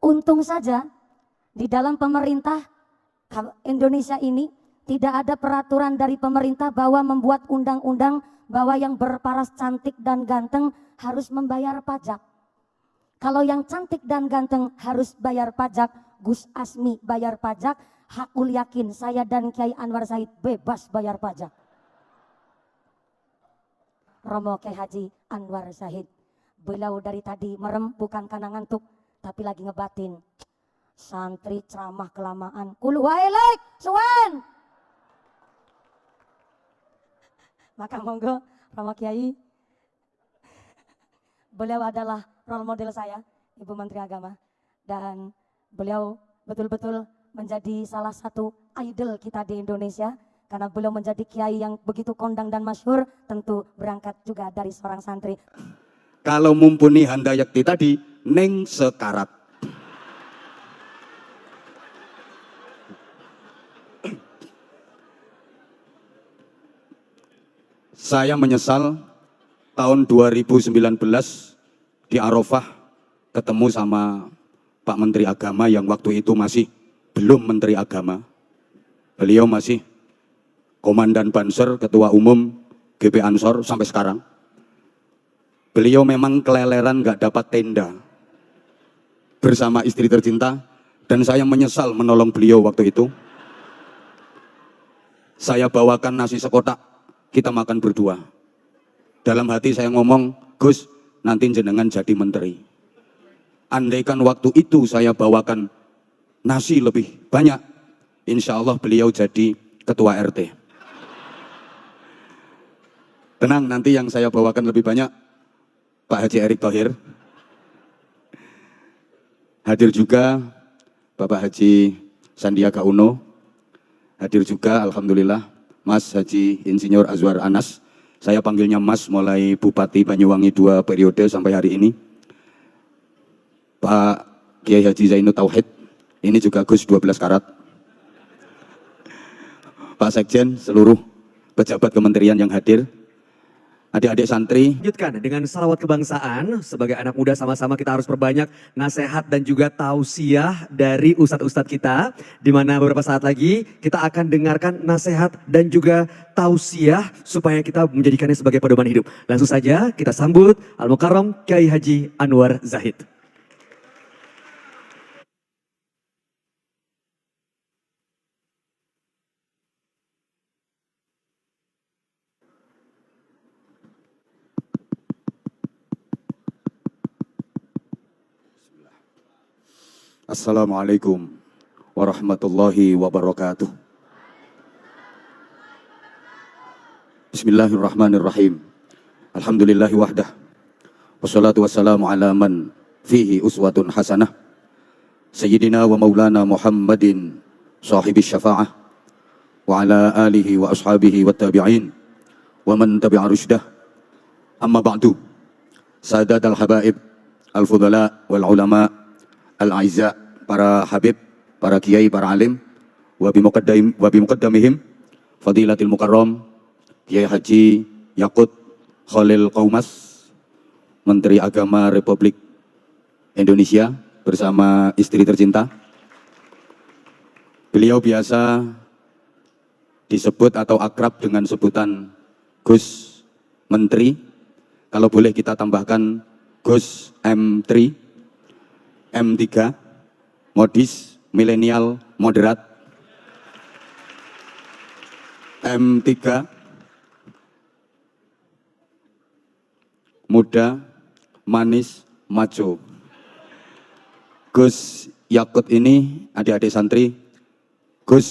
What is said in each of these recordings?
Untung saja di dalam pemerintah Indonesia ini tidak ada peraturan dari pemerintah bahwa membuat undang-undang bahwa yang berparas cantik dan ganteng harus membayar pajak. Kalau yang cantik dan ganteng harus bayar pajak, Gus Asmi bayar pajak, hakul yakin saya dan Kiai Anwar Zahid bebas bayar pajak. Romo Kiai Haji Anwar Zahid, beliau dari tadi merem bukan karena ngantuk, tapi lagi ngebatin. Santri ceramah kelamaan, kulu wailek, suwen. Maka monggo Romo Kiai, beliau adalah role model saya, Ibu Menteri Agama, dan beliau betul-betul menjadi salah satu idol kita di Indonesia, karena beliau menjadi kiai yang begitu kondang dan masyhur, tentu berangkat juga dari seorang santri. Kalau mumpuni handayakti tadi, neng sekarat. Saya menyesal tahun 2019 di Arafah ketemu sama Pak Menteri Agama yang waktu itu masih belum Menteri Agama. Beliau masih Komandan Banser, Ketua Umum GP Ansor sampai sekarang. Beliau memang keleleran gak dapat tenda bersama istri tercinta, dan saya menyesal menolong beliau waktu itu. Saya bawakan nasi sekotak, kita makan berdua. Dalam hati saya ngomong, Gus, nanti jenengan jadi menteri. Andaikan waktu itu saya bawakan nasi lebih banyak, insya Allah beliau jadi ketua RT. Tenang, nanti yang saya bawakan lebih banyak, Pak Haji Erick Thohir. Hadir juga Bapak Haji Sandiaga Uno. Hadir juga, alhamdulillah, Mas Haji Insinyur Azwar Anas. Saya panggilnya Mas mulai Bupati Banyuwangi 2 periode sampai hari ini. Pak Kiai Haji Zainul Tauhid, ini juga Gus 12 karat. Pak Sekjen, seluruh pejabat kementerian yang hadir. Adik-adik santri. Lanjutkan dengan salawat kebangsaan. Sebagai anak muda sama-sama kita harus perbanyak nasihat dan juga tausiah dari ustadz-ustadz kita. Di mana beberapa saat lagi kita akan dengarkan nasihat dan juga tausiah supaya kita menjadikannya sebagai pedoman hidup. Langsung saja kita sambut Al-Mukarram Kiai Haji Anwar Zahid. Assalamualaikum warahmatullahi wabarakatuh. Bismillahirrahmanirrahim. Alhamdulillahi wahdah. Wassalatu wassalamu ala man fihi uswatun hasanah. Sayyidina wa maulana Muhammadin sahibi syafa'ah. Wa ala alihi wa ashabihi wa tabi'in. Wa man tabi'a rushdah. Amma ba'du. Sadat al-habaib, al-fudala wal-ulama, al-aizza, para habib, para kiai, para alim, wa bimuqaddamihim fadilatil mukarram Kiai Haji Yakut Khalil Qaumas, Menteri Agama Republik Indonesia bersama istri tercinta. Beliau biasa disebut atau akrab dengan sebutan Gus Menteri. Kalau boleh kita tambahkan Gus M3, M3, modis, milenial, moderat. M3, muda, manis, maco. Gus Yakut ini, adik-adik santri, Gus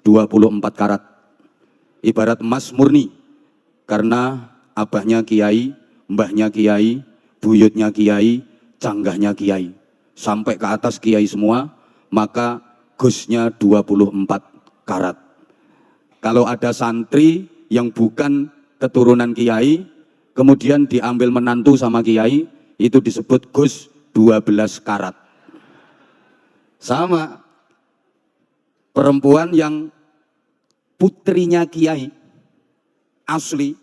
24 karat. Ibarat emas murni, karena abahnya kiai, mbahnya kiai, buyutnya kiai, canggahnya kiai. Sampai ke atas kiai semua, maka Gusnya 24 karat. Kalau ada santri yang bukan keturunan kiai, kemudian diambil menantu sama kiai, itu disebut Gus 12 karat. Sama, perempuan yang putrinya kiai, asli,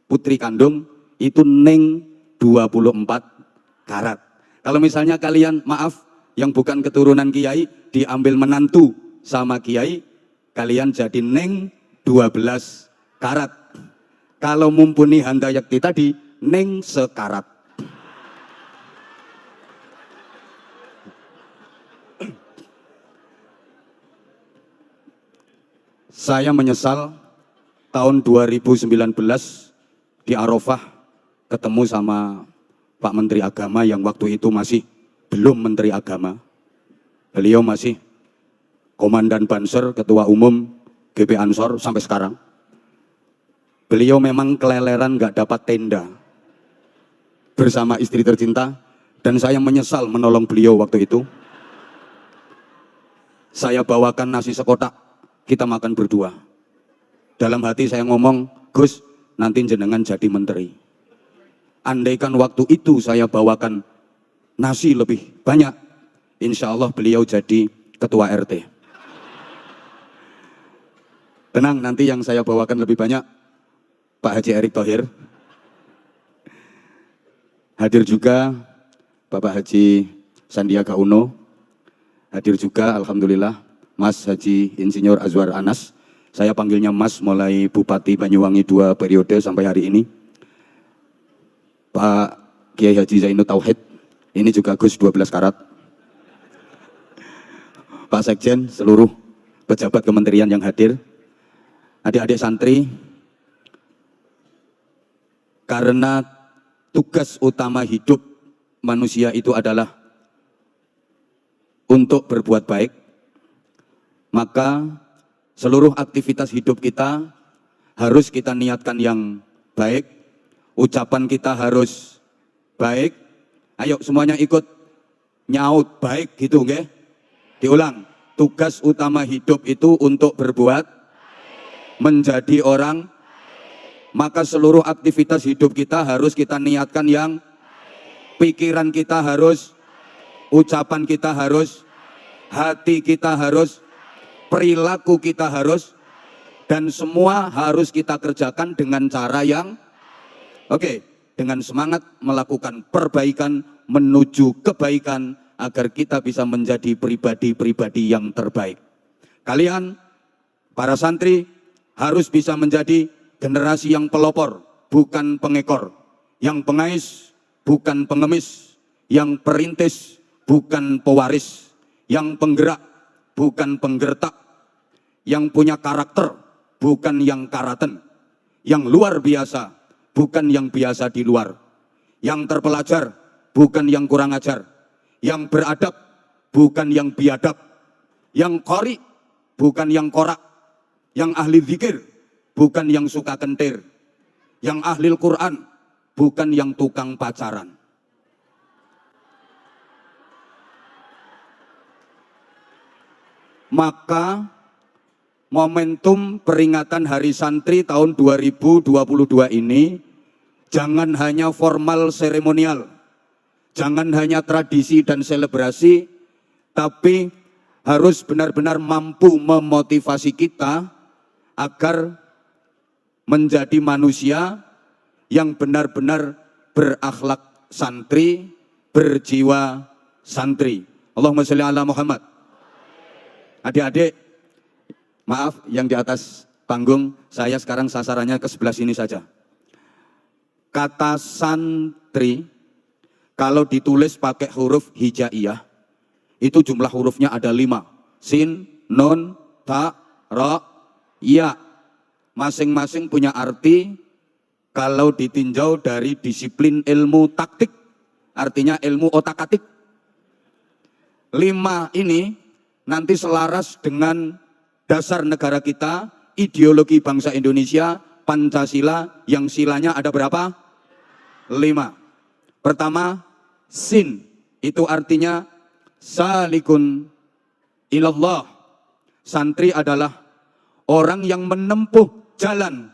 putri kandung, itu neng 24 karat. Kalau misalnya kalian, maaf, yang bukan keturunan kiai diambil menantu sama kiai, kalian jadi neng 12 karat. Kalau mumpuni handayakti tadi, neng sekarat. Saya menyesal tahun 2019 di Arafah ketemu sama Pak Menteri Agama yang waktu itu masih belum Menteri Agama. Beliau masih Komandan Banser, Ketua Umum GP Ansor sampai sekarang. Beliau memang keleleran gak dapat tenda bersama istri tercinta, dan saya menyesal menolong beliau waktu itu. Saya bawakan nasi sekotak, kita makan berdua. Dalam hati saya ngomong, Gus, nanti jenengan jadi menteri. Andaikan waktu itu saya bawakan nasi lebih banyak, insya Allah beliau jadi ketua RT. Tenang, nanti yang saya bawakan lebih banyak, Pak Haji Erick Thohir. Hadir juga Bapak Haji Sandiaga Uno. Hadir juga Alhamdulillah Mas Haji Insinyur Azwar Anas. Saya panggilnya Mas mulai Bupati Banyuwangi 2 periode sampai hari ini. Pak Kiai Haji Zainud Tauhid, ini juga Gus 12 karat. Pak Sekjen, seluruh pejabat kementerian yang hadir. Adik-adik santri, karena tugas utama hidup manusia itu adalah untuk berbuat baik, maka seluruh aktivitas hidup kita harus kita niatkan yang baik, ucapan kita harus baik. Ayo semuanya ikut nyaut baik gitu, nggih? Diulang, tugas utama hidup itu untuk berbuat, menjadi orang, maka seluruh aktivitas hidup kita harus kita niatkan yang pikiran kita harus, ucapan kita harus, hati kita harus, perilaku kita harus, dan semua harus kita kerjakan dengan cara yang dengan semangat melakukan perbaikan menuju kebaikan agar kita bisa menjadi pribadi-pribadi yang terbaik. Kalian, para santri, harus bisa menjadi generasi yang pelopor, bukan pengekor, yang pengais, bukan pengemis, yang perintis, bukan pewaris, yang penggerak, bukan penggertak, yang punya karakter, bukan yang karaten, yang luar biasa, bukan yang biasa di luar, yang terpelajar, bukan yang kurang ajar, yang beradab, bukan yang biadab, yang qori, bukan yang korak, yang ahli zikir, bukan yang suka kentir, yang ahli Quran, bukan yang tukang pacaran. Maka momentum peringatan Hari Santri tahun 2022 ini jangan hanya formal seremonial, jangan hanya tradisi dan selebrasi, tapi harus benar-benar mampu memotivasi kita agar menjadi manusia yang benar-benar berakhlak santri, berjiwa santri. Allahumma sholli ala Muhammad. Adik-adik, maaf yang di atas panggung, saya sekarang sasarannya ke sebelah sini saja. Kata santri, kalau ditulis pakai huruf hijaiyah, itu jumlah hurufnya ada 5. Sin, nun, ta, ra, ya. Masing-masing punya arti kalau ditinjau dari disiplin ilmu taktik, artinya ilmu otak-atik. 5 ini nanti selaras dengan dasar negara kita, ideologi bangsa Indonesia, Pancasila, yang silanya ada berapa? 5. Pertama, sin, itu artinya salikun ilallah. Santri adalah orang yang menempuh jalan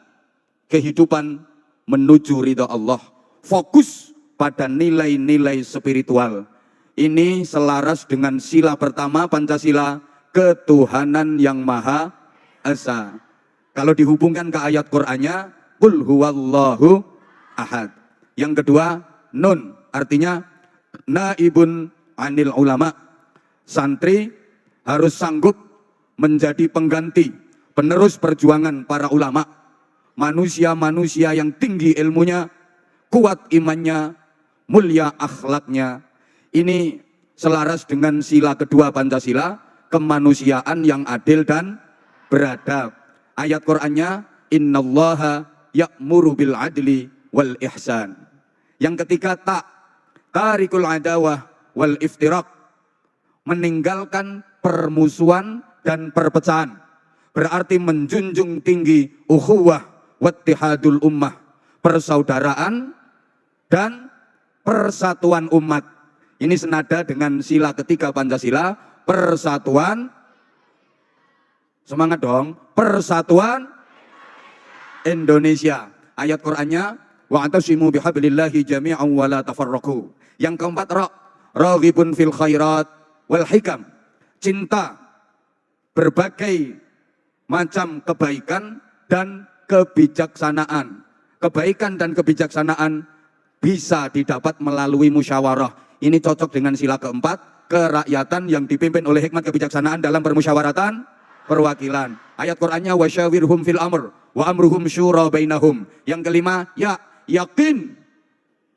kehidupan menuju ridha Allah, fokus pada nilai-nilai spiritual. Ini selaras dengan sila pertama Pancasila, ketuhanan yang Maha Esa. Kalau dihubungkan ke ayat Qur'annya, qul huwallahu ahad. Yang kedua, nun, artinya naibun anil ulama. santri harus sanggup menjadi pengganti, penerus perjuangan para ulama, manusia-manusia yang tinggi ilmunya, kuat imannya, mulia akhlaknya. Ini selaras dengan sila kedua Pancasila, kemanusiaan yang adil dan beradab. Ayat Qur'annya, innallaha ya'muru bil adli wal ihsan. Yang ketiga tarikul adawah wal iftirak, meninggalkan permusuhan dan perpecahan. Berarti menjunjung tinggi ukhuwah wattihadul ummah, persaudaraan dan persatuan umat. Ini senada dengan sila ketiga Pancasila, persatuan, semangat dong, persatuan Indonesia. Ayat Qur'annya, wa'tasimu bihablillahi jami'an wa la tafarraqu. Yang keempat, raghibun fil khairat wal hikam, cinta berbagai macam kebaikan dan kebijaksanaan. Kebaikan dan kebijaksanaan bisa didapat melalui musyawarah. Ini cocok dengan sila keempat, kerakyatan yang dipimpin oleh hikmat kebijaksanaan dalam permusyawaratan perwakilan. Ayat Qur'annya, wasyawirhum fil amr wa amruhum syura bainahum. Yang kelima, yakin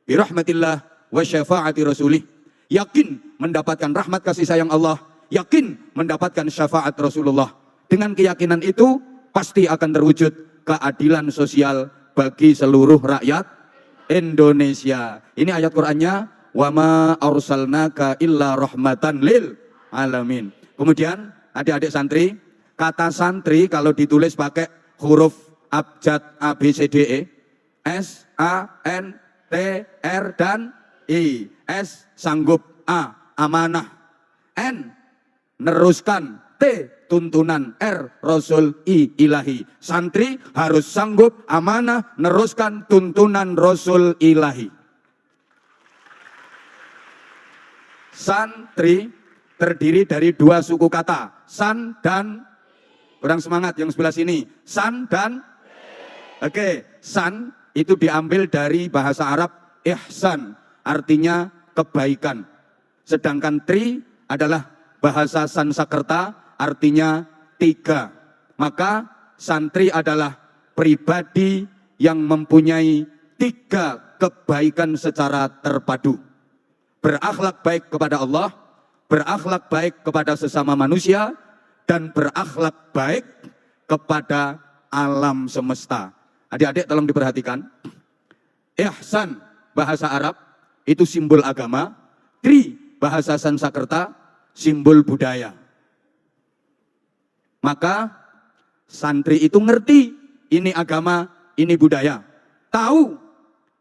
birahmatillah wa syafaati rasulih. Yakin mendapatkan rahmat kasih sayang Allah, yakin mendapatkan syafaat Rasulullah. Dengan keyakinan itu pasti akan terwujud keadilan sosial bagi seluruh rakyat Indonesia. Ini ayat Qur'annya, wa ma arsalnaka illa rahmatan lil alamin. Kemudian adik-adik santri, kata santri kalau ditulis pakai huruf abjad A B C D E, S A N T R dan I. S sanggup, A amanah, N neruskan, T tuntunan, R Rasul, I ilahi. Santri harus sanggup, amanah, neruskan tuntunan Rasul ilahi. Santri terdiri dari dua suku kata, san dan, kurang semangat yang sebelah sini, san dan, oke, san itu diambil dari bahasa Arab ihsan, artinya kebaikan. Sedangkan tri adalah bahasa Sansekerta, artinya tiga. Maka santri adalah pribadi yang mempunyai tiga kebaikan secara terpadu. Berakhlak baik kepada Allah, berakhlak baik kepada sesama manusia, dan berakhlak baik kepada alam semesta. Adik-adik tolong diperhatikan. Ihsan bahasa Arab itu simbol agama, tri bahasa Sansekerta simbol budaya. Maka santri itu ngerti ini agama, ini budaya. Tahu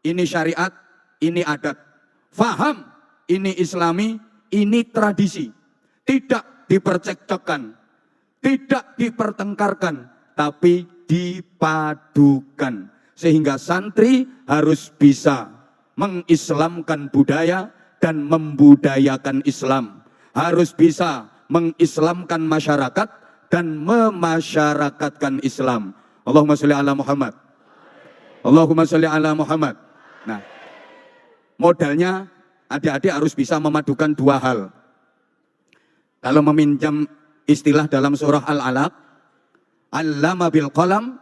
ini syariat, ini adat. Faham ini islami, ini tradisi. Tidak dipercekcokkan, tidak dipertengkarkan, tapi dipadukan. Sehingga santri harus bisa mengislamkan budaya dan membudayakan Islam. Harus bisa mengislamkan masyarakat dan memasyarakatkan Islam. Allahumma sholli ala Muhammad. Allahumma sholli ala Muhammad. Nah, modalnya adik-adik harus bisa memadukan dua hal. Kalau meminjam istilah dalam surah Al-Alaq, allama bil qalam,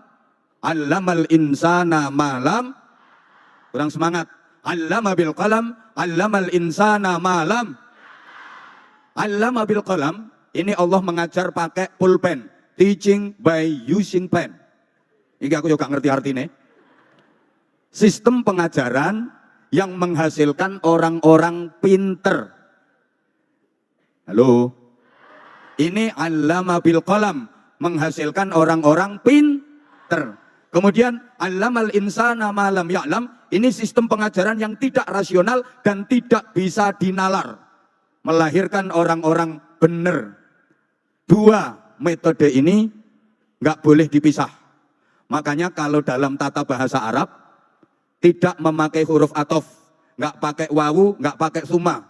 allamal insana malam. Kurang semangat. Allama bil qalam, allamal insana malam. Allama bil qalam, ini Allah mengajar pakai pulpen. Teaching by using pen. Ini aku juga ngerti artinya. Sistem pengajaran yang menghasilkan orang-orang pinter. Halo? Ini allama bil qalam, menghasilkan orang-orang pinter. Kemudian allamal insana ma lam ya'lam, ini sistem pengajaran yang tidak rasional dan tidak bisa dinalar. Melahirkan orang-orang benar. Dua metode ini nggak boleh dipisah. Makanya kalau dalam tata bahasa Arab tidak memakai huruf athof, nggak pakai wawu, nggak pakai summa.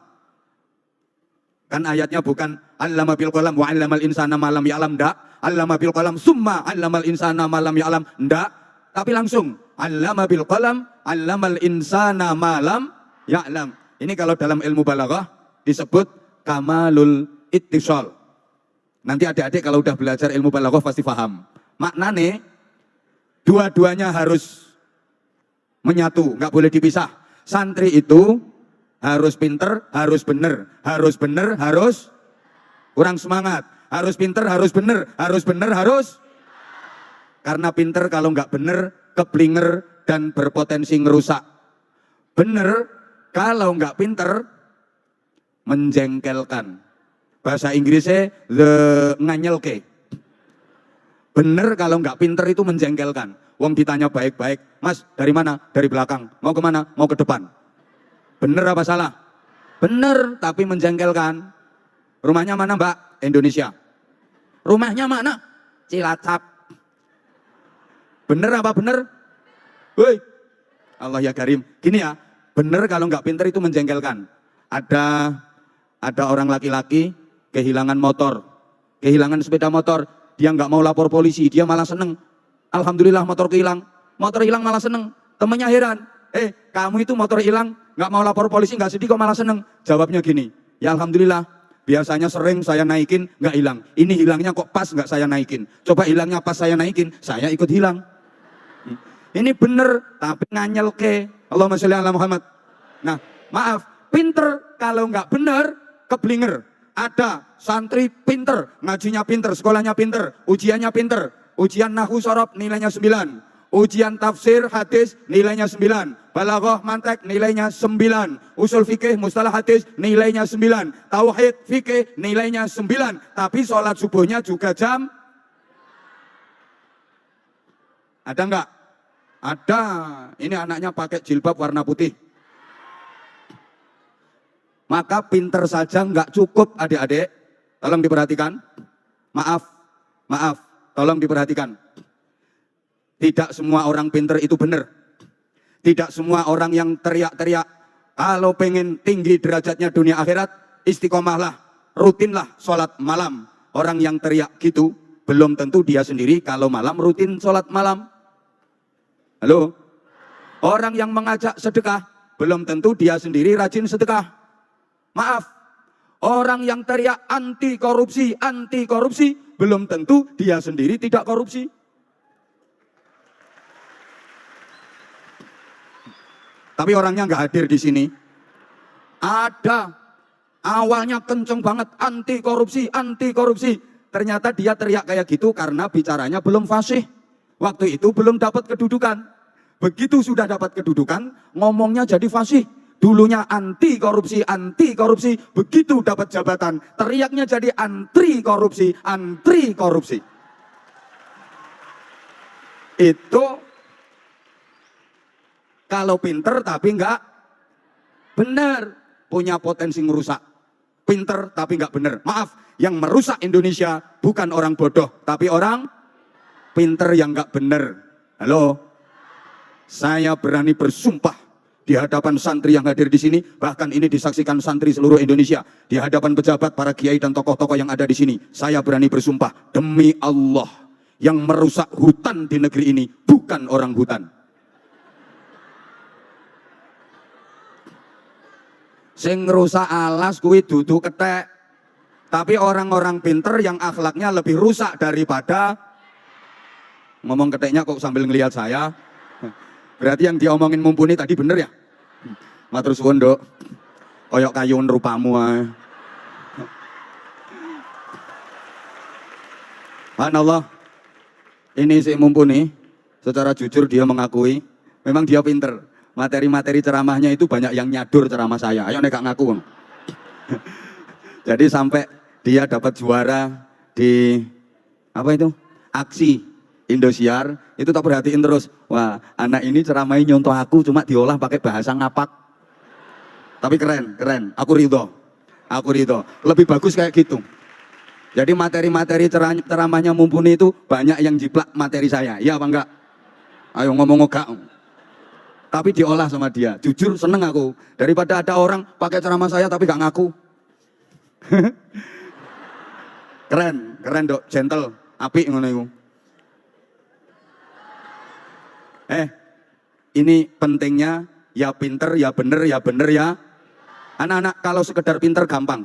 Kan ayatnya bukan allama bil qalam wa allamal insana ma lam ya'lam, ndak. Allama bil qalam summa allamal insana ma lam ya'lam, ndak. Tapi langsung allama bil qalam allamal insana ma lam ya'lam. Ini kalau dalam ilmu balaghah disebut kamalul ittisal. Nanti adik-adik kalau udah belajar ilmu balaghah pasti paham. Maknane dua-duanya harus menyatu, nggak boleh dipisah. Santri itu harus pinter, harus bener, harus bener, harus kurang semangat. Harus pinter, harus bener, harus bener, harus. Karena pinter kalau nggak bener, keblinger dan berpotensi ngerusak. Bener kalau nggak pinter, menjengkelkan. Bahasa Inggrisnya the nganyelke. Bener kalau nggak pinter itu menjengkelkan. Wong ditanya baik-baik, Mas dari mana? Dari belakang. Mau kemana? Mau ke depan. Bener apa salah? Bener tapi menjengkelkan. Rumahnya mana Mbak? Indonesia. Rumahnya mana? Cilacap. Bener apa bener? Woi, Allah ya Karim. Gini ya, bener kalau nggak pinter itu menjengkelkan. Ada orang laki-laki kehilangan motor, kehilangan sepeda motor, dia nggak mau lapor polisi, dia malah seneng. Alhamdulillah motor hilang malah seneng. Temennya heran, kamu itu motor hilang, nggak mau lapor polisi, nggak sedih kok malah seneng. Jawabnya gini, ya alhamdulillah, biasanya sering saya naikin nggak hilang, ini hilangnya kok pas nggak saya naikin. Coba hilangnya pas saya naikin, saya ikut hilang. Ini bener, tapi nganyel ke. Allahumma sholli ala Muhammad. Nah, maaf, pinter kalau nggak bener, keblinger. Ada santri pinter, ngajinya pinter, sekolahnya pinter, ujiannya pinter. Ujian nahwu sorob nilainya 9. Ujian tafsir hadis nilainya 9. Balaghah mantek nilainya 9. Usul fikih mustalah hadis nilainya 9. Tauhid fikih nilainya 9. Tapi sholat subuhnya juga jam. Ada enggak? Ada. Ini anaknya pakai jilbab warna putih. Maka pinter saja nggak cukup adik-adik. Tolong diperhatikan. Maaf, tolong diperhatikan. Tidak semua orang pinter itu benar. Tidak semua orang yang teriak-teriak, kalau pengen tinggi derajatnya dunia akhirat, istiqomahlah, rutinlah sholat malam. Orang yang teriak gitu, belum tentu dia sendiri kalau malam rutin sholat malam. Halo? Orang yang mengajak sedekah, belum tentu dia sendiri rajin sedekah. Maaf, orang yang teriak anti korupsi, belum tentu dia sendiri tidak korupsi. Tapi orangnya nggak hadir di sini. Ada, awalnya kenceng banget anti korupsi. Ternyata dia teriak kayak gitu karena bicaranya belum fasih. Waktu itu belum dapat kedudukan. Begitu sudah dapat kedudukan, ngomongnya jadi fasih. Dulunya anti korupsi. Begitu dapat jabatan, teriaknya jadi antri korupsi. Itu kalau pinter tapi enggak benar, punya potensi ngerusak. Pinter tapi enggak benar. Maaf, yang merusak Indonesia bukan orang bodoh, tapi orang pinter yang enggak benar. Halo, saya berani bersumpah di hadapan santri yang hadir di sini, bahkan ini disaksikan santri seluruh Indonesia, di hadapan pejabat, para kiai dan tokoh-tokoh yang ada di sini, saya berani bersumpah demi Allah, yang merusak hutan di negeri ini bukan orang hutan. Sing ngerusak alas kuwi dudu ketek, tapi orang-orang pinter yang akhlaknya lebih rusak daripada. Ngomong keteknya kok sambil ngelihat saya. Berarti yang diomongin Mumpuni tadi bener ya? Matur suwun, Nduk. Koyok kayun rupamu ae. Subhanallah. Ini si Mumpuni, secara jujur dia mengakui memang dia pinter. Materi-materi ceramahnya itu banyak yang nyadur ceramah saya. Ayo nek ngaku. Jadi sampai dia dapat juara di apa itu? Aksi Indosiar, itu tak perhatiin terus. Wah, anak ini ceramahnya nyontoh aku, cuma diolah pakai bahasa ngapak. Tapi keren. Aku ridho. Lebih bagus kayak gitu. Jadi materi-materi ceramahnya Mumpuni itu banyak yang jiplak materi saya. Iya apa enggak? Ayo ngomong enggak. Tapi diolah sama dia. Jujur seneng aku. Daripada ada orang pakai ceramah saya tapi gak ngaku. Keren Dok, gentle, apik ngono iku. Ini pentingnya ya pinter, ya bener ya. Anak-anak kalau sekedar pinter gampang.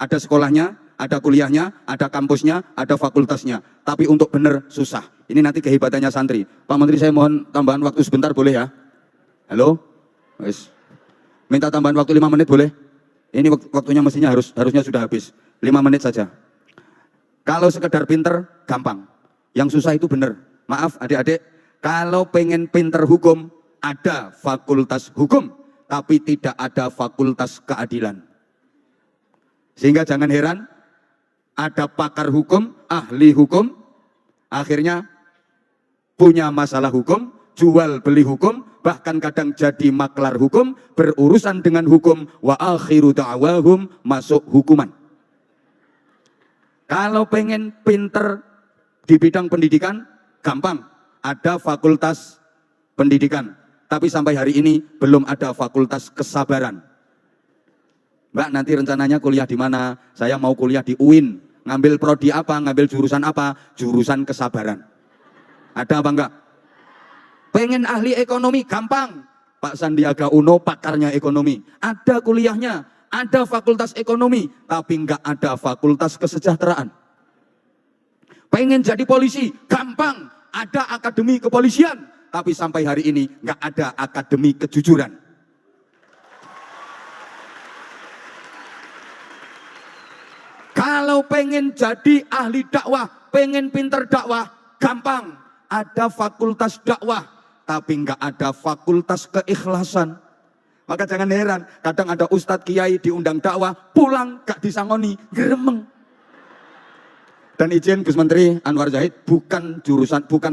Ada sekolahnya, ada kuliahnya, ada kampusnya, ada fakultasnya. Tapi untuk benar susah. Ini nanti kehebatannya santri. Pak Menteri, saya mohon tambahan waktu sebentar boleh ya? Halo? Wes. Minta tambahan waktu 5 menit boleh? Ini waktunya mestinya harusnya sudah habis. 5 menit saja. Kalau sekedar pinter, gampang. Yang susah itu benar. Maaf adik-adik, kalau pengen pinter hukum, ada fakultas hukum, tapi tidak ada fakultas keadilan. Sehingga jangan heran, ada pakar hukum, ahli hukum, akhirnya punya masalah hukum, jual beli hukum, bahkan kadang jadi maklar hukum, berurusan dengan hukum, wa akhiru da'wahum, masuk hukuman. Kalau pengen pinter di bidang pendidikan, gampang, ada fakultas pendidikan. Tapi sampai hari ini belum ada fakultas kesabaran. Mbak, nanti rencananya kuliah di mana? Saya mau kuliah di UIN. Ngambil prodi apa? Ngambil jurusan apa? Jurusan kesabaran. Ada apa enggak? Pengen ahli ekonomi? Gampang. Pak Sandiaga Uno pakarnya ekonomi. Ada kuliahnya, ada fakultas ekonomi, tapi enggak ada fakultas kesejahteraan. Pengen jadi polisi? Gampang. Ada akademi kepolisian, tapi sampai hari ini enggak ada akademi kejujuran. Kalau pengen jadi ahli dakwah, pengen pinter dakwah, gampang. Ada fakultas dakwah, tapi enggak ada fakultas keikhlasan. Maka jangan heran, kadang ada ustadz kiai diundang dakwah, pulang gak disangoni, gremeng. Dan izin Gus Menteri Anwar Zahid, bukan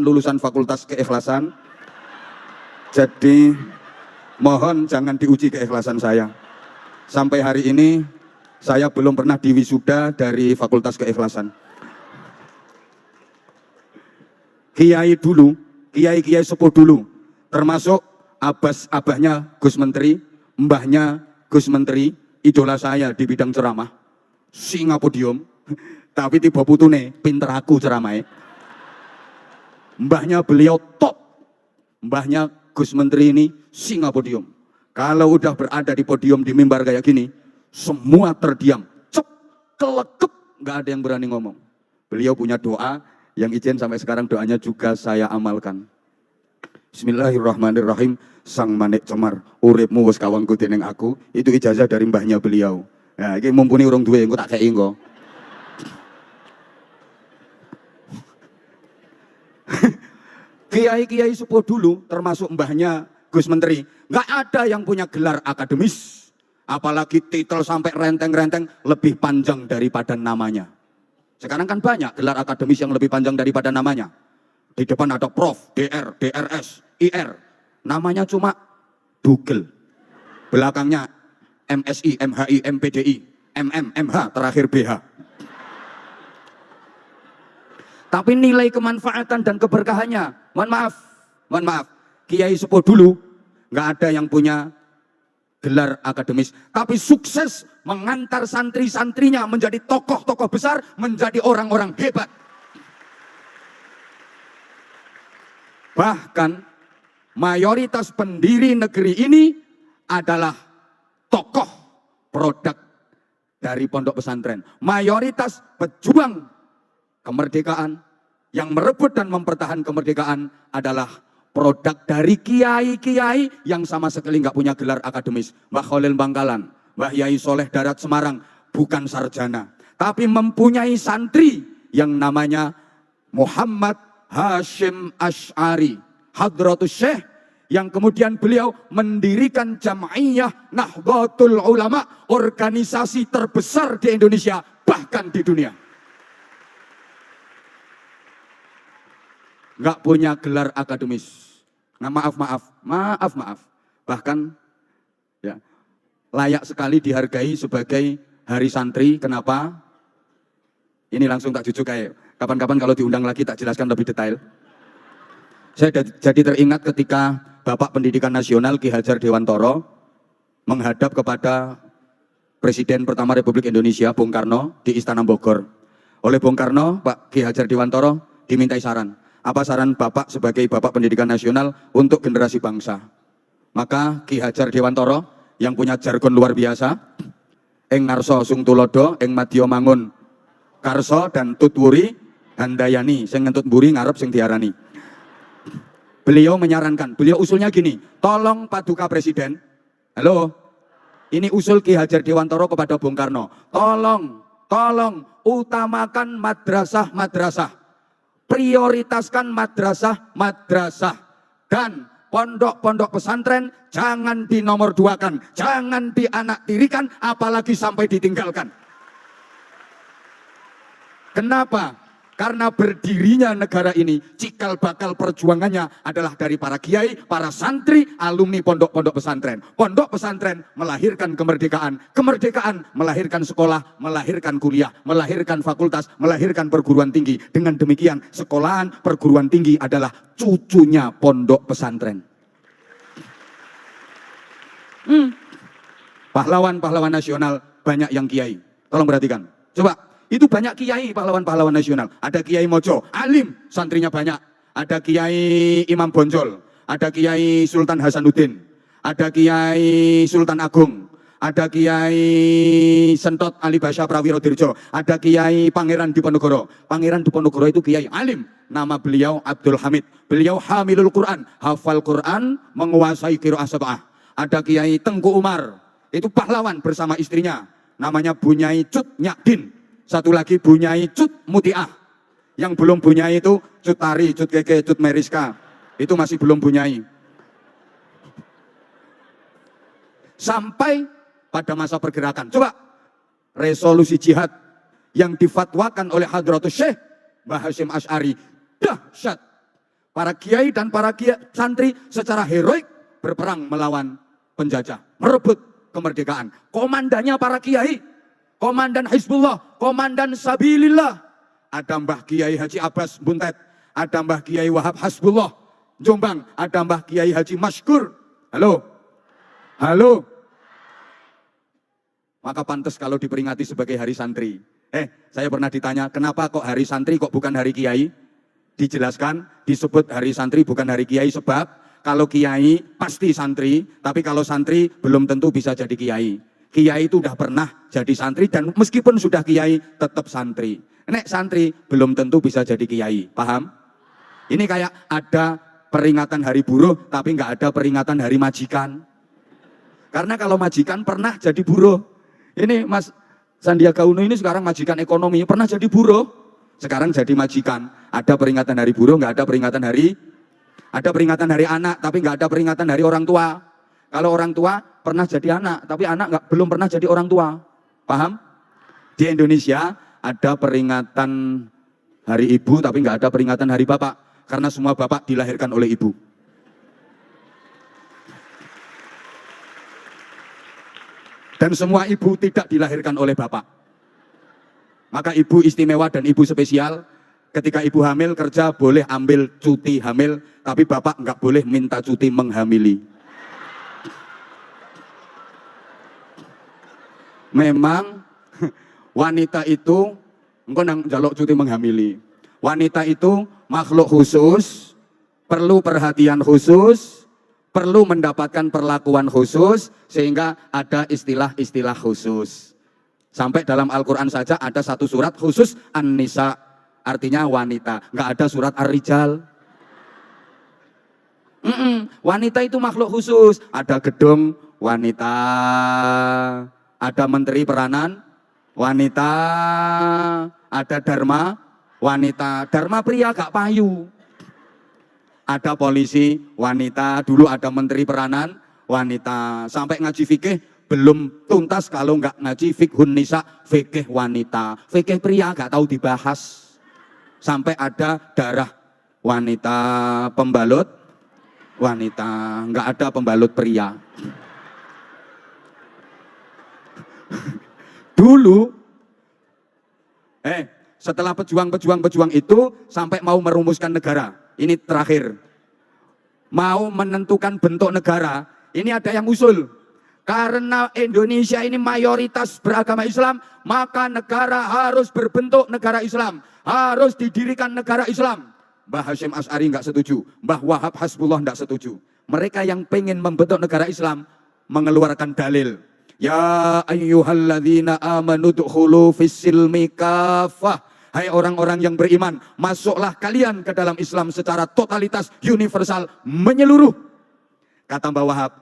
lulusan fakultas keikhlasan. Jadi mohon jangan diuji keikhlasan saya. Sampai hari ini saya belum pernah diwisuda dari fakultas keikhlasan. Kiai dulu, kiai sepuh dulu, termasuk abahnya Gus Menteri, mbahnya Gus Menteri, idola saya di bidang ceramah, singa podium, tapi tiba putune, pinter aku ceramahnya. Mbahnya beliau top, mbahnya Gus Menteri ini singa podium. Kalau udah berada di podium di mimbar kayak gini, semua terdiam, cep, kelekep, nggak ada yang berani ngomong. Beliau punya doa yang izin sampai sekarang doanya juga saya amalkan. Bismillahirrahmanirrahim. Sang manik cemar, uripmu wis kawangku dening aku. Itu ijazah dari mbahnya beliau. Nah, ini mumpuni urung duwe, engko tak kei engko. Kiai-kiai sepuh dulu, termasuk mbahnya Gus Menteri, nggak ada yang punya gelar akademis. Apalagi titel sampai renteng-renteng lebih panjang daripada namanya. Sekarang kan banyak gelar akademis yang lebih panjang daripada namanya. Di depan ada Prof, DR, DRS, IR. Namanya cuma Google. Belakangnya MSI, MHI, MPDI, MM, MH, terakhir BH. Tapi nilai kemanfaatan dan keberkahannya, mohon maaf, kiai sepuh dulu nggak ada yang punya gelar akademis, tapi sukses mengantar santri-santrinya menjadi tokoh-tokoh besar, menjadi orang-orang hebat. Bahkan mayoritas pendiri negeri ini adalah tokoh produk dari pondok pesantren. Mayoritas pejuang kemerdekaan yang merebut dan mempertahankan kemerdekaan adalah produk dari kiai-kiai yang sama sekali nggak punya gelar akademis. Mbah Khalil Bangkalan, Mbah Yai Soleh Darat Semarang, bukan sarjana, tapi mempunyai santri yang namanya Muhammad Hashim Asy'ari, Hadratus Syekh, yang kemudian beliau mendirikan Jam'iyah Nahdlatul Ulama, organisasi terbesar di Indonesia, bahkan di dunia. Nggak punya gelar akademis. Nah, maaf. Bahkan ya, layak sekali dihargai sebagai hari santri. Kenapa? Ini langsung tak jujuk kayak kapan-kapan kalau diundang lagi tak jelaskan lebih detail. Saya jadi teringat ketika Bapak Pendidikan Nasional Ki Hajar Dewantoro menghadap kepada Presiden pertama Republik Indonesia Bung Karno di Istana Bogor. Oleh Bung Karno, Pak Ki Hajar Dewantoro dimintai saran. Apa saran Bapak sebagai Bapak Pendidikan Nasional untuk generasi bangsa? Maka Ki Hajar Dewantoro yang punya jargon luar biasa, ing ngarsa sung tulodo, ing madya mangun Karso dan Tutwuri Handayani, sing ngentut mburi ngarep sing diarani. Beliau menyarankan, beliau usulnya gini, tolong Paduka Presiden, halo, ini usul Ki Hajar Dewantara kepada Bung Karno, tolong utamakan madrasah-madrasah, prioritaskan madrasah-madrasah, dan pondok-pondok pesantren jangan dinomorduakan, jangan dianaktirikan, apalagi sampai ditinggalkan. Kenapa? Karena berdirinya negara ini, cikal bakal perjuangannya adalah dari para kiai, para santri, alumni pondok-pondok pesantren. Pondok pesantren melahirkan kemerdekaan, kemerdekaan melahirkan sekolah, melahirkan kuliah, melahirkan fakultas, melahirkan perguruan tinggi. Dengan demikian, sekolahan perguruan tinggi adalah cucunya pondok pesantren. Pahlawan-pahlawan nasional banyak yang kiai. Tolong perhatikan. Coba. Itu banyak kiai pahlawan-pahlawan nasional. Ada Kiai Mojo, alim, santrinya banyak. Ada Kiai Imam Bonjol, ada Kiai Sultan Hasanuddin, ada Kiai Sultan Agung, ada Kiai Sentot Ali Basya Prawirodirjo, ada Kiai Pangeran Diponegoro. Pangeran Diponegoro itu kiai alim. Nama beliau Abdul Hamid. Beliau hamilul Quran, hafal Quran, menguasai qiraah sab'ah. Ada Kiai Tengku Umar, itu pahlawan bersama istrinya. Namanya Bunyai Cut Nyakdin. Satu lagi Bunyai Cut Mutiah. Yang belum Bunyai itu Cut Tari, Cut Keke, Cut Meriska. Itu masih belum Bunyai. Sampai pada masa pergerakan. Coba resolusi jihad yang difatwakan oleh Hadratus Syekh Mbah Hasyim Asy'ari. Dahsyat. Para kiai dan para santri secara heroik berperang melawan penjajah. Merebut kemerdekaan. Komandannya para kiai. Komandan Hizbullah, Komandan Sabilillah. Ada Mbah Kiai Haji Abbas Buntet, ada Mbah Kiai Wahab Hasbullah Jombang, ada Mbah Kiai Haji Maskur. Halo? Halo? Maka pantas kalau diperingati sebagai hari santri. Saya pernah ditanya, kenapa kok hari santri kok bukan hari kiai? Dijelaskan, disebut hari santri bukan hari kiai sebab kalau kiai pasti santri, tapi kalau santri belum tentu bisa jadi kiai. Kiai itu udah pernah jadi santri dan meskipun sudah kiai tetap santri. Nek santri belum tentu bisa jadi kiai, paham? Ini kayak ada peringatan hari buruh tapi nggak ada peringatan hari majikan. Karena kalau majikan pernah jadi buruh. Ini Mas Sandiaga Uno ini sekarang majikan ekonomi, pernah jadi buruh, sekarang jadi majikan. Ada peringatan hari buruh, nggak ada peringatan hari, ada peringatan hari anak tapi nggak ada peringatan hari orang tua. Kalau orang tua pernah jadi anak, tapi anak belum pernah jadi orang tua. Paham? Di Indonesia ada peringatan hari ibu, tapi nggak ada peringatan hari bapak. Karena semua bapak dilahirkan oleh ibu. Dan semua ibu tidak dilahirkan oleh bapak. Maka ibu istimewa dan ibu spesial, ketika ibu hamil kerja boleh ambil cuti hamil, tapi bapak nggak boleh minta cuti menghamili. Memang wanita itu engko nang njaluk cuti menghamili. Wanita itu makhluk khusus, perlu perhatian khusus, perlu mendapatkan perlakuan khusus sehingga ada istilah-istilah khusus. Sampai dalam Al-Qur'an saja ada satu surat khusus An-Nisa, artinya wanita. Enggak ada surat Ar-Rijal. Wanita itu makhluk khusus, ada gedung wanita, ada menteri peranan wanita, ada dharma wanita, dharma pria gak payu. Ada polisi wanita, dulu ada menteri peranan wanita. Sampai ngaji fikih belum tuntas kalau nggak ngaji fikhun nisa, fikih wanita. Fikih pria gak tahu dibahas. Sampai ada darah wanita pembalut wanita, nggak ada pembalut pria. Dulu, setelah pejuang itu sampai mau merumuskan negara, ini terakhir, mau menentukan bentuk negara, ini ada yang usul. Karena Indonesia ini mayoritas beragama Islam, maka negara harus berbentuk negara Islam, harus didirikan negara Islam. Mbah Hasyim Asy'ari nggak setuju, Mbah Wahab Hasbullah nggak setuju. Mereka yang pengen membentuk negara Islam mengeluarkan dalil. Ya ayyuhalladzina amanu dukhulu fissilmi kafah. Hai orang-orang yang beriman, masuklah kalian ke dalam Islam secara totalitas, universal, menyeluruh. Kata Mbah Wahab,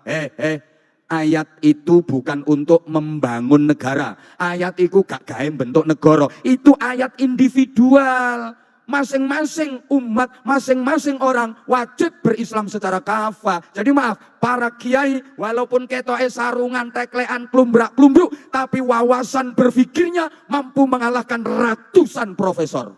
ayat itu bukan untuk membangun negara. Ayat itu gak gawe bentuk negara. Itu ayat individual. Masing-masing umat, masing-masing orang wajib berislam secara kafah. Jadi maaf, para kiai walaupun ketoke sarungan, teklean, klumbrak-klumbruk, tapi wawasan berpikirnya mampu mengalahkan ratusan profesor.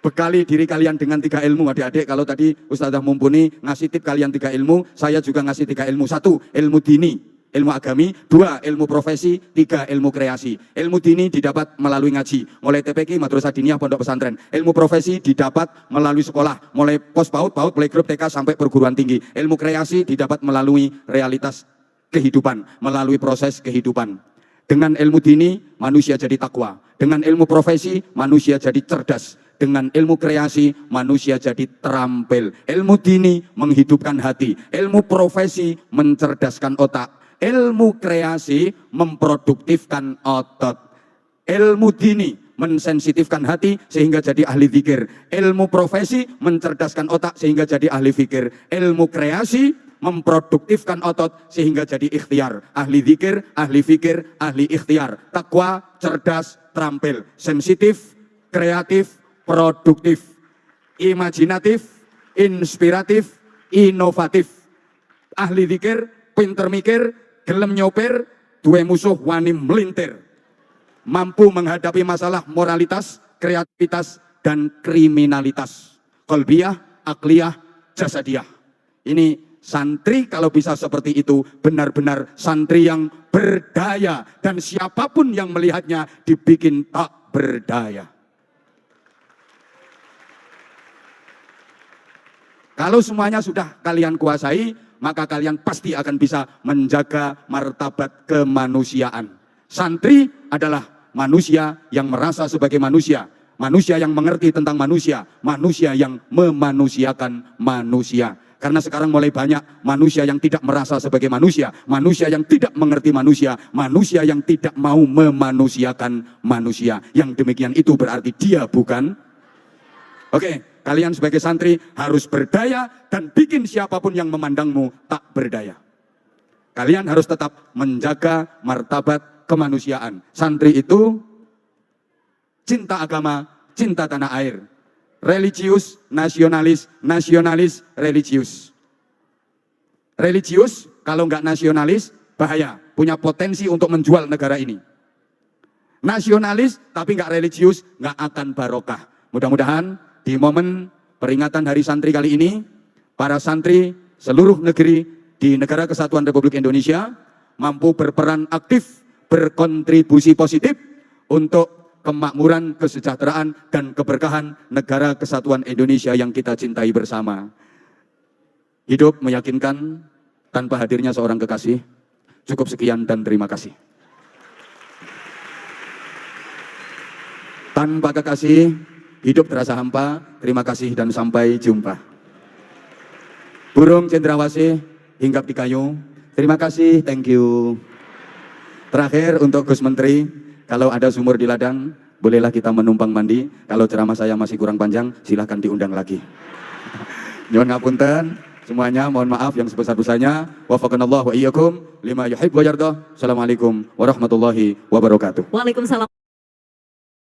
Bekali diri kalian dengan 3 ilmu, adik-adik. Kalau tadi Ustazah Mumpuni ngasih tip kalian 3 ilmu, saya juga ngasih 3 ilmu. 1, ilmu dini, ilmu agami. 2, ilmu profesi. 3, ilmu kreasi. Ilmu dini didapat melalui ngaji, mulai TPQ, Madrasah Diniyah, Pondok Pesantren. Ilmu profesi didapat melalui sekolah, mulai pos PAUD, playgroup, TK sampai perguruan tinggi. Ilmu kreasi didapat melalui realitas kehidupan, melalui proses kehidupan. Dengan ilmu dini, manusia jadi takwa. Dengan ilmu profesi, manusia jadi cerdas. Dengan ilmu kreasi, manusia jadi terampil. Ilmu dini menghidupkan hati. Ilmu profesi mencerdaskan otak. Ilmu kreasi memproduktifkan otot. Ilmu dini mensensitifkan hati sehingga jadi ahli zikir. Ilmu profesi mencerdaskan otak sehingga jadi ahli fikir. Ilmu kreasi memproduktifkan otot sehingga jadi ikhtiar. Ahli zikir, ahli fikir, ahli ikhtiar. Takwa, cerdas, terampil. Sensitif, kreatif, produktif, imajinatif, inspiratif, inovatif. Ahli zikir, pinter mikir, gelem nyopir, duwe musuh wani melintir. Mampu menghadapi masalah moralitas, kreativitas, dan kriminalitas. Qalbiyah, akliyah, jasadiyah. Ini santri kalau bisa seperti itu, benar-benar santri yang berdaya. Dan siapapun yang melihatnya dibikin tak berdaya. Kalau semuanya sudah kalian kuasai, maka kalian pasti akan bisa menjaga martabat kemanusiaan. Santri adalah manusia yang merasa sebagai manusia, manusia yang mengerti tentang manusia, manusia yang memanusiakan manusia. Karena sekarang mulai banyak manusia yang tidak merasa sebagai manusia, manusia yang tidak mengerti manusia, manusia yang tidak mau memanusiakan manusia. Yang demikian itu berarti dia bukan. Oke. Kalian sebagai santri harus berdaya dan bikin siapapun yang memandangmu tak berdaya. Kalian harus tetap menjaga martabat kemanusiaan. Santri itu cinta agama, cinta tanah air. Religius, nasionalis, nasionalis, religius. Religius, kalau nggak nasionalis, bahaya. Punya potensi untuk menjual negara ini. Nasionalis, tapi nggak religius, nggak akan barokah. Mudah-mudahan di momen peringatan Hari Santri kali ini, para santri seluruh negeri di Negara Kesatuan Republik Indonesia mampu berperan aktif, berkontribusi positif untuk kemakmuran, kesejahteraan, dan keberkahan Negara Kesatuan Indonesia yang kita cintai bersama. Hidup meyakinkan tanpa hadirnya seorang kekasih. Cukup sekian dan terima kasih. Tanpa kekasih, hidup terasa hampa. Terima kasih dan sampai jumpa. Burung cendrawasih hinggap di kayu. Terima kasih, thank you. Terakhir untuk Gus Menteri, kalau ada sumur di ladang, bolehlah kita menumpang mandi. Kalau ceramah saya masih kurang panjang, silahkan diundang lagi. Nyuwun ngapunten, semuanya mohon maaf yang sebesar-besarnya. Wafaqanallahu wa iyyakum lima yuhibbu wa yardah. Assalamualaikum warahmatullahi wabarakatuh. Waalaikumsalam.